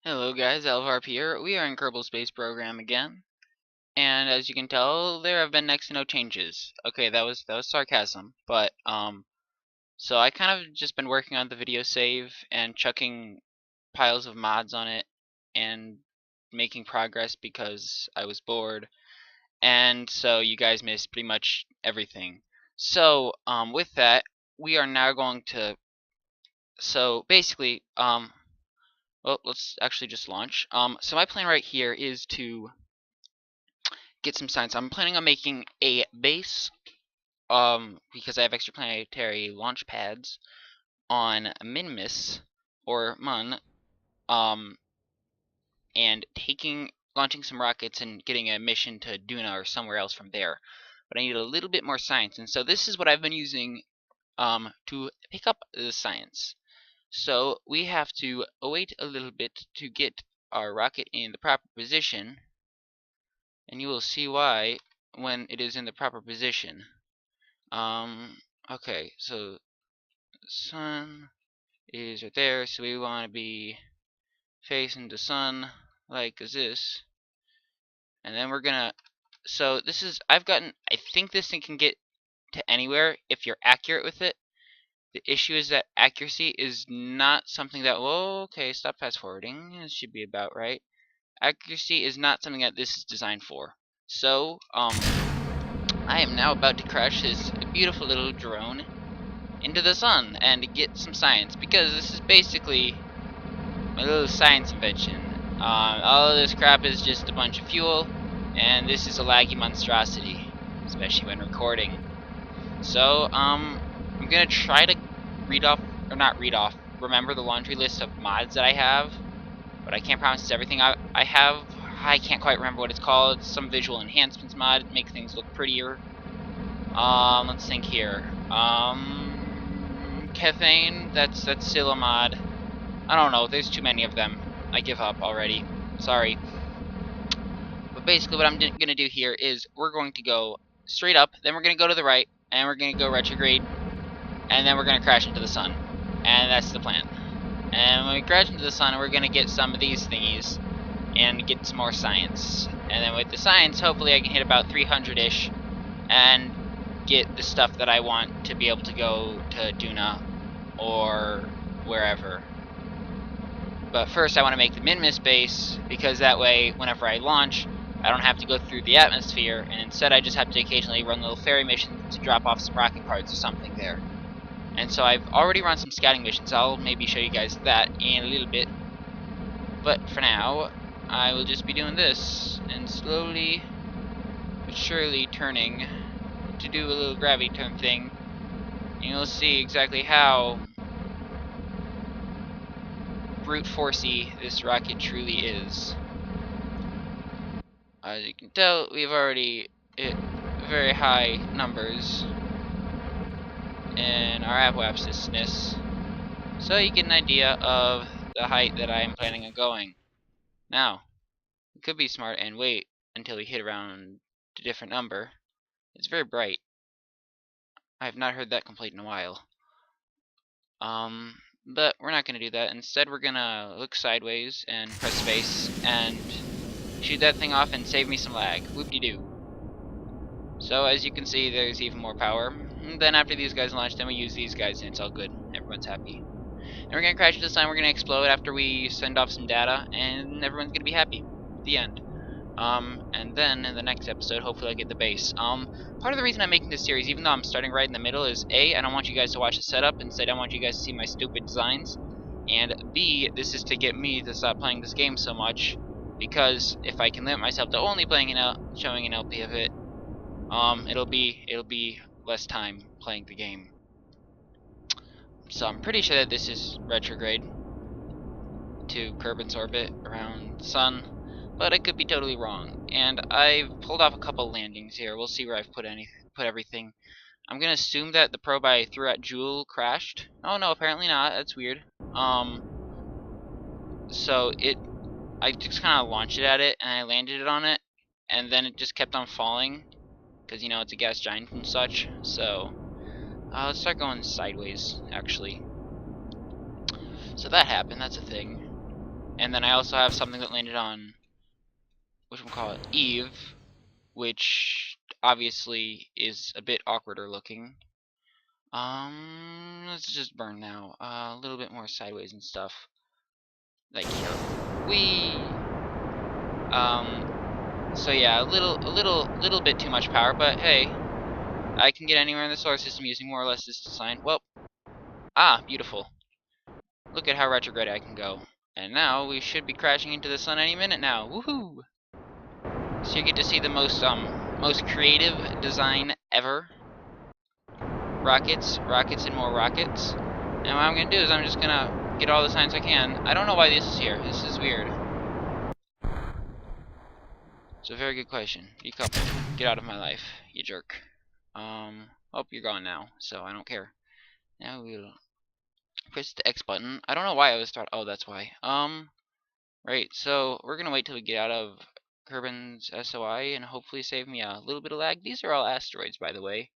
Hello guys, Alvarp here. We are in Kerbal Space Program again, and as you can tell, there have been next to no changes. Okay, that was sarcasm, but so I kind of just been working on the video save and chucking piles of mods on it and making progress because I was bored, and so you guys missed pretty much everything. So with that, we are now going to basically well, let's actually just launch. So my plan right here is to get some science. I'm planning on making a base, because I have extraplanetary launch pads on Minimus or Mun, um, and launching some rockets and getting a mission to Duna or somewhere else from there. But I need a little bit more science, and so this is what I've been using to pick up the science. So we have to wait a little bit to get our rocket in the proper position, and you will see why when it is in the proper position. Okay, so the sun is right there, so we want to be facing the sun like this, and then we're gonna, so this is, I think this thing can get to anywhere if you're accurate with it. The issue is that accuracy is not something that, whoa, okay, stop fast forwarding, it should be about right. Accuracy is not something that this is designed for. So, I am now about to crash this beautiful little drone into the sun and get some science, because this is basically my little science invention. All of this crap is just a bunch of fuel, and this is a laggy monstrosity, especially when recording. So, I'm gonna try to remember the laundry list of mods that I have, but I can't promise it's everything I have. I can't quite remember what it's called. It's some visual enhancements mod, make things look prettier. Let's think here. Cathane, that's still a mod. I don't know, there's too many of them. I give up already. Sorry. But basically what I'm gonna do here is we're going to go straight up, then we're gonna go to the right, and we're gonna go retrograde, and then we're gonna crash into the sun. And that's the plan. And when we crash into the sun, we're gonna get some of these thingies and get some more science. And then with the science, hopefully I can hit about 300-ish and get the stuff that I want to be able to go to Duna or wherever. But first I want to make the Minimus base, because that way whenever I launch, I don't have to go through the atmosphere, and instead I just have to occasionally run little ferry missions to drop off some rocket parts or something there. And so I've already run some scouting missions. I'll maybe show you guys that in a little bit. But for now, I will just be doing this, and slowly but surely turning to do a little gravity turn thing. And you'll see exactly how brute forcey this rocket truly is. As you can tell, we've already hit very high numbers in our apoapsisness, so you get an idea of the height that I am planning on going. Now, we could be smart and wait until we hit around a different number. It's very bright. I have not heard that complaint in a while. But we're not going to do that. Instead, we're going to look sideways and press space and shoot that thing off and save me some lag. Whoop-de-doo. So, as you can see, there's even more power. And then after these guys launch, then we use these guys and it's all good. Everyone's happy. And we're going to crash into the sun, we're going to explode after we send off some data, and everyone's going to be happy. The end. And then in the next episode, hopefully I'll get the base. Part of the reason I'm making this series, even though I'm starting right in the middle, is A, I don't want you guys to watch the setup. Instead, I want you guys to see my stupid designs. And B, this is to get me to stop playing this game so much, because if I can limit myself to only playing showing an LP of it, it'll be less time playing the game. So I'm pretty sure that this is retrograde to Kerbin's orbit around the sun, but I could be totally wrong. And I've pulled off a couple landings here. We'll see where I've put everything. I'm gonna assume that the probe I threw at Jewel crashed. Oh no, apparently not. That's weird. So I just kind of launched it at it, and I landed it on it, and then it just kept on falling, because you know it's a gas giant and such. So let's start going sideways, actually. So that happened. That's a thing. And then I also have something that landed on, whatchamacallit, Eve, which obviously is a bit awkwarder looking. Let's just burn now. A little bit more sideways and stuff. Like here. So yeah, a little bit too much power, but hey, I can get anywhere in the solar system using more or less this design. Well, beautiful. Look at how retrograde I can go. And now we should be crashing into the sun any minute now. Woohoo! So you get to see the most creative design ever. Rockets, rockets, and more rockets. And what I'm gonna do is I'm just gonna get all the science I can. I don't know why this is here. This is weird. It's a very good question. Decouple. Get out of my life, you jerk. Oh, you're gone now, so I don't care. Now we'll press the X button. I don't know why I was start. Oh, that's why. Right. So we're gonna wait till we get out of Kerbin's SOI and hopefully save me a little bit of lag. These are all asteroids, by the way.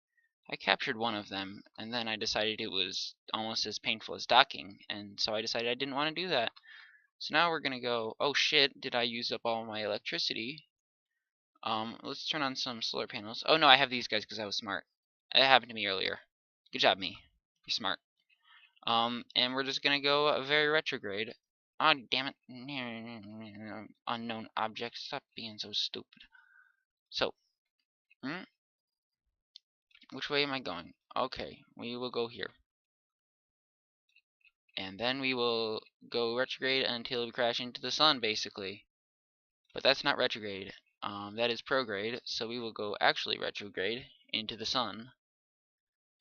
I captured one of them, and then I decided it was almost as painful as docking, and so I decided I didn't want to do that. So now we're gonna go. Oh shit! Did I use up all my electricity? Let's turn on some solar panels. Oh no, I have these guys because I was smart. It happened to me earlier. Good job, me. You're smart. And we're just gonna go very retrograde. Oh, damn it. Unknown objects. Stop being so stupid. So, which way am I going? Okay, we will go here. And then we will go retrograde until we crash into the sun, basically. But that's not retrograde. That is prograde, so we will go actually retrograde into the sun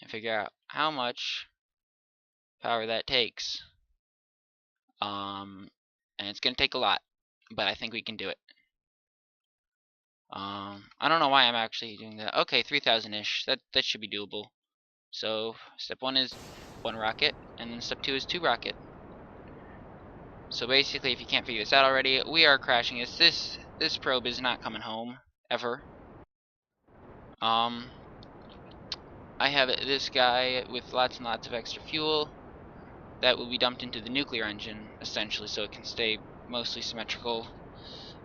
and figure out how much power that takes. And it's gonna take a lot, but I think we can do it. I don't know why I'm actually doing that. Okay, 3,000-ish. That should be doable. So step 1 is 1 rocket, and then step 2 is 2 rocket. So basically, if you can't figure this out already, we are crashing. This probe is not coming home ever. I have this guy with lots and lots of extra fuel that will be dumped into the nuclear engine, essentially, so it can stay mostly symmetrical.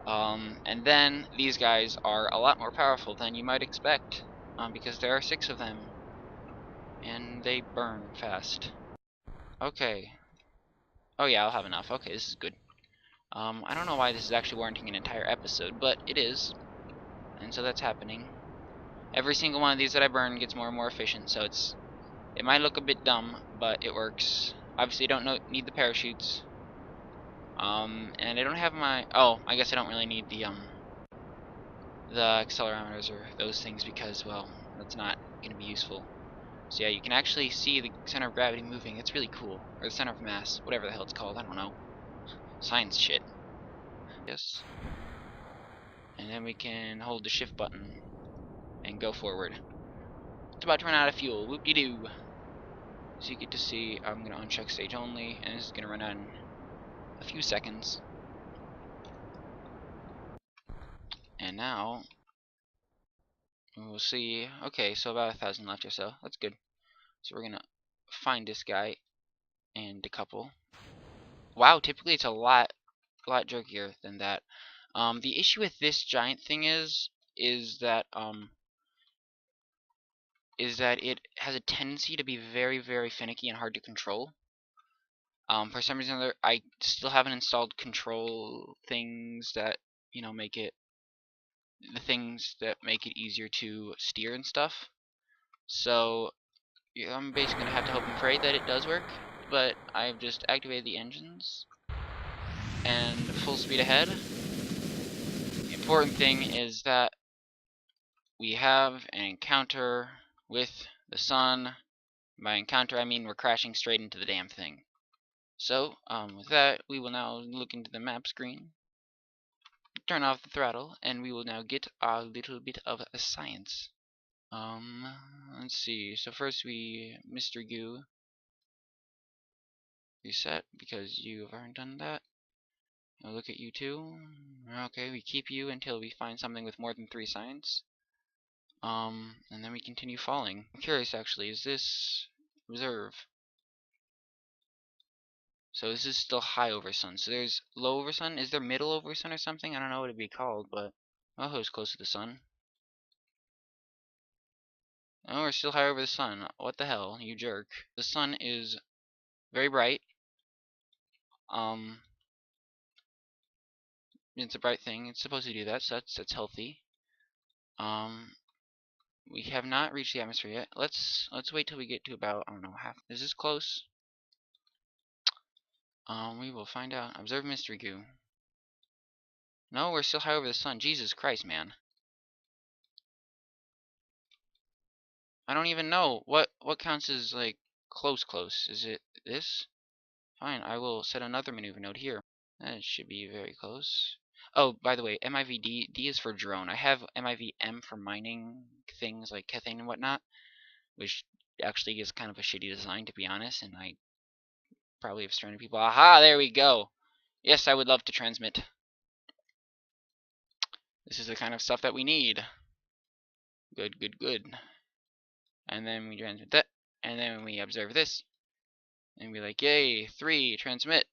And then these guys are a lot more powerful than you might expect, because there are 6 of them, and they burn fast. Okay. Oh yeah, I'll have enough. Okay, this is good. I don't know why this is actually warranting an entire episode, but it is, and so that's happening. Every single one of these that I burn gets more and more efficient, so it might look a bit dumb, but it works. Obviously, I don't need the parachutes. And I don't have my. Oh, I guess I don't really need the accelerometers or those things because, well, that's not gonna be useful. So yeah, you can actually see the center of gravity moving. It's really cool, or the center of mass, whatever the hell it's called. I don't know. Science shit. Yes. And then we can hold the shift button and go forward. It's about to run out of fuel. Whoop-de-doo. So you get to see, I'm going to uncheck stage only, and this is going to run out in a few seconds. And now, we'll see, okay, so about 1,000 left or so. That's good. So we're going to find this guy and decouple. Wow, typically it's a lot jerkier than that. The issue with this giant thing is that it has a tendency to be very, very finicky and hard to control. For some reason, I still haven't installed control things that, make it the things that make it easier to steer and stuff. So yeah, I'm basically gonna have to hope and pray that it does work. But I've just activated the engines and full speed ahead. The important thing is that we have an encounter with the sun. By encounter, I mean we're crashing straight into the damn thing. So, with that, we will now look into the map screen, turn off the throttle, and we will now get a little bit of a science. Let's see. So first Mr. Goo, reset, because you haven't done that. I'll look at you too. Okay, we keep you until we find something with more than 3 science. And then we continue falling. I'm curious, actually, is this reserve? So this is still high over sun. So there's low over sun. Is there middle over sun or something? I don't know what it'd be called, but oh, it's close to the sun. Oh, we're still high over the sun. What the hell, you jerk. The sun is very bright. It's a bright thing. It's supposed to do that, so that's healthy. We have not reached the atmosphere yet. Let's wait till we get to about, I don't know, half. Is this close? We will find out. Observe mystery goo. No, we're still high over the sun. Jesus Christ, man. I don't even know what counts as like close. Is it this? Fine, I will set another maneuver node here. That should be very close. Oh, by the way, MIVD, D is for drone. I have MIVM for mining things like Cathane and whatnot, which actually is kind of a shitty design to be honest, and I probably have stranded people. Aha, there we go. Yes, I would love to transmit. This is the kind of stuff that we need. Good. And then we transmit that, and then we observe this, and be like, yay, 3, transmit.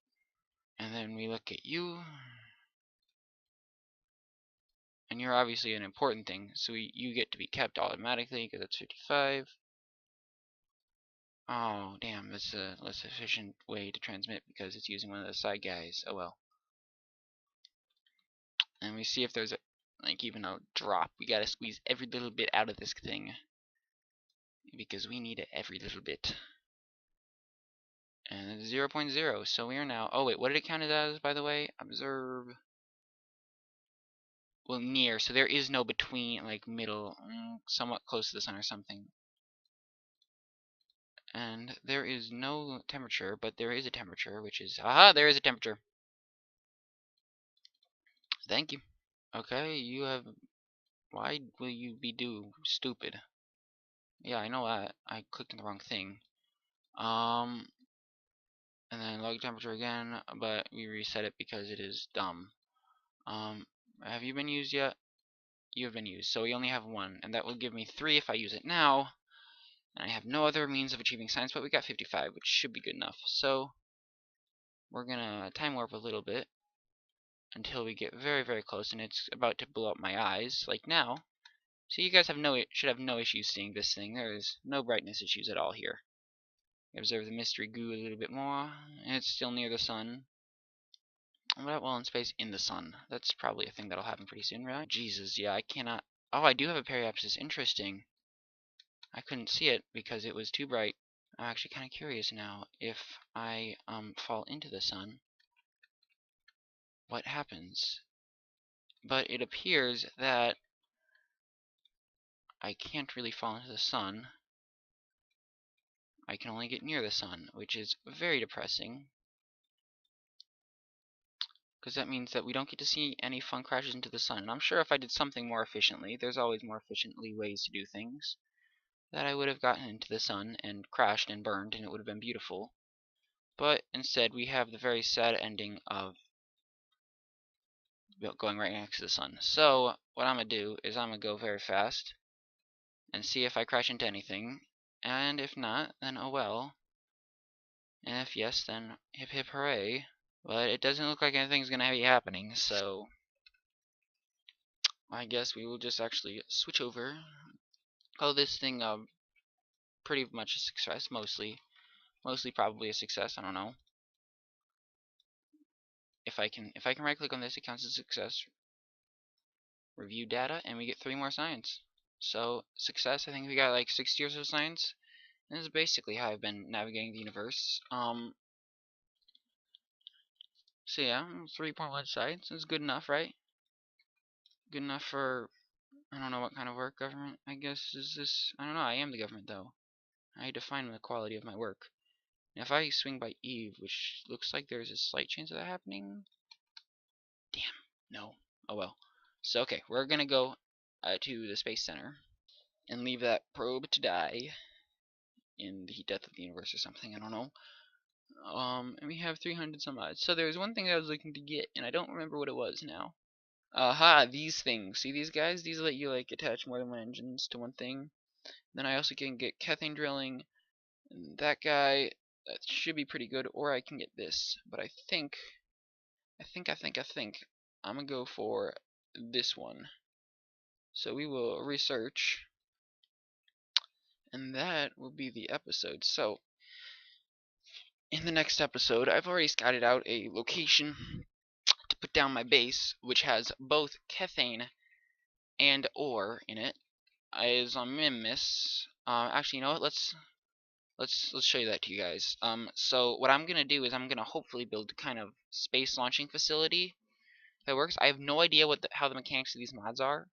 And then we look at you, and you're obviously an important thing, so you get to be kept automatically, because that's 55. Oh, damn, that's a less efficient way to transmit, because it's using one of the side guys. Oh well. And we see if there's a, like, even a drop. We gotta squeeze every little bit out of this thing, because we need it every little bit. And it's 0.0, so we are now, oh wait, what did it count as, by the way? Observe, well, near, so there is no between, like, middle, somewhat close to the sun or something. And there is no temperature, but there is a temperature, which is, aha, there is a temperature. Thank you. Okay, you have, why will you be stupid? Yeah, I know that, I clicked on the wrong thing. And then log temperature again, but we reset it because it is dumb. Have you been used yet? You have been used, so we only have 1, and that will give me 3 if I use it now. And I have no other means of achieving science, but we got 55, which should be good enough. So we're gonna time warp a little bit until we get very close, and it's about to blow up my eyes, like now. So you guys should have no issues seeing this thing. There is no brightness issues at all here. Observe the mystery goo a little bit more, and it's still near the sun. Well, in space in the sun. That's probably a thing that'll happen pretty soon, right? Jesus, yeah, I cannot. Oh, I do have a periapsis. Interesting. I couldn't see it because it was too bright. I'm actually kind of curious now. If I fall into the sun, what happens? But it appears that I can't really fall into the sun. I can only get near the sun, which is very depressing. Because that means that we don't get to see any fun crashes into the sun. And I'm sure if I did something more efficiently, there's always more efficiently ways to do things, that I would have gotten into the sun and crashed and burned, and it would have been beautiful. But instead, we have the very sad ending of going right next to the sun. So, what I'm going to do is I'm going to go very fast and see if I crash into anything. And if not, then oh well. And if yes, then hip hip hooray. But it doesn't look like anything's going to be happening, so I guess we will just actually switch over. Call this thing pretty much a success, mostly probably a success. I don't know. If I can right click on this, it counts as a success. Review data, and we get 3 more science. So success. I think we got like 6 years of science. And this is basically how I've been navigating the universe. So yeah, 3.1 science is good enough, right? Good enough for, I don't know what kind of work. Government, I guess, is this? I don't know. I am the government though. I define the quality of my work. And if I swing by Eve, which looks like there's a slight chance of that happening. Damn. No. Oh well. So okay, we're gonna go to the Space Center and leave that probe to die in the death of the universe or something. I don't know. And we have 300 some odd. So there's one thing that I was looking to get, and I don't remember what it was now. Aha, these things. See these guys? These let you like attach more than one engines to one thing. Then I also can get Cathane drilling, and that guy, That should be pretty good, or I can get this. But I think I'm gonna go for this one. So we will research, and that will be the episode. So in the next episode, I've already scouted out a location to put down my base, which has both Kethane and ore in it. Is on Mimus. Actually, you know what? Let's show you that to you guys. So what I'm gonna do is I'm gonna hopefully build a kind of space launching facility that works. I have no idea how the mechanics of these mods are.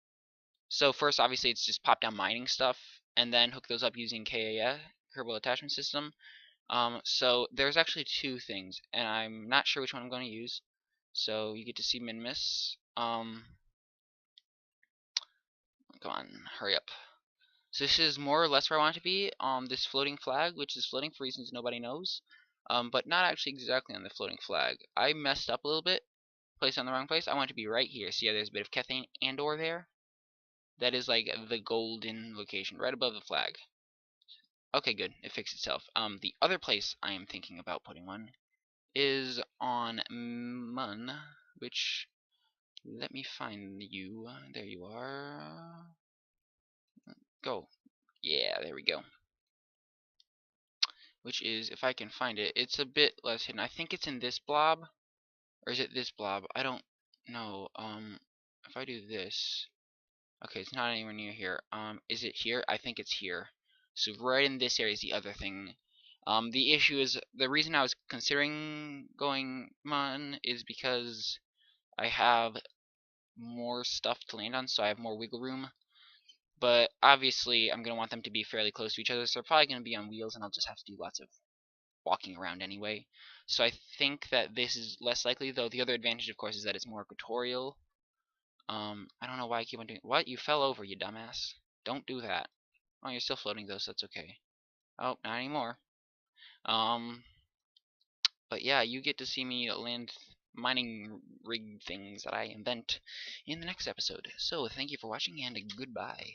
So first, obviously, it's just pop down mining stuff, and then hook those up using KAS, Kerbal Attachment System. So there's actually two things, and I'm not sure which one I'm going to use. So you get to see Minmus. Come on, hurry up. So this is more or less where I want it to be. This floating flag, which is floating for reasons nobody knows. But not actually exactly on the floating flag. I messed up a little bit, placed it on the wrong place. I want it to be right here. See how there's a bit of Kethane and ore there? That is like the golden location, right above the flag. Okay, good. It fixed itself. The other place I am thinking about putting one is on Mun, which, let me find you. There you are. Go. Yeah, there we go. Which is, if I can find it, it's a bit less hidden. I think it's in this blob, or is it this blob? I don't know. If I do this, okay, it's not anywhere near here. Is it here? I think it's here. So right in this area is the other thing. The issue is, the reason I was considering going Mun is because I have more stuff to land on, so I have more wiggle room. But obviously, I'm going to want them to be fairly close to each other, so they're probably going to be on wheels, and I'll just have to do lots of walking around anyway. So I think that this is less likely, though the other advantage, of course, is that it's more equatorial. I don't know why I keep on doing— What? You fell over, you dumbass. Don't do that. Oh, you're still floating, though, so that's okay. Oh, not anymore. But yeah, you get to see me land mining rig things that I invent in the next episode. So thank you for watching, and goodbye.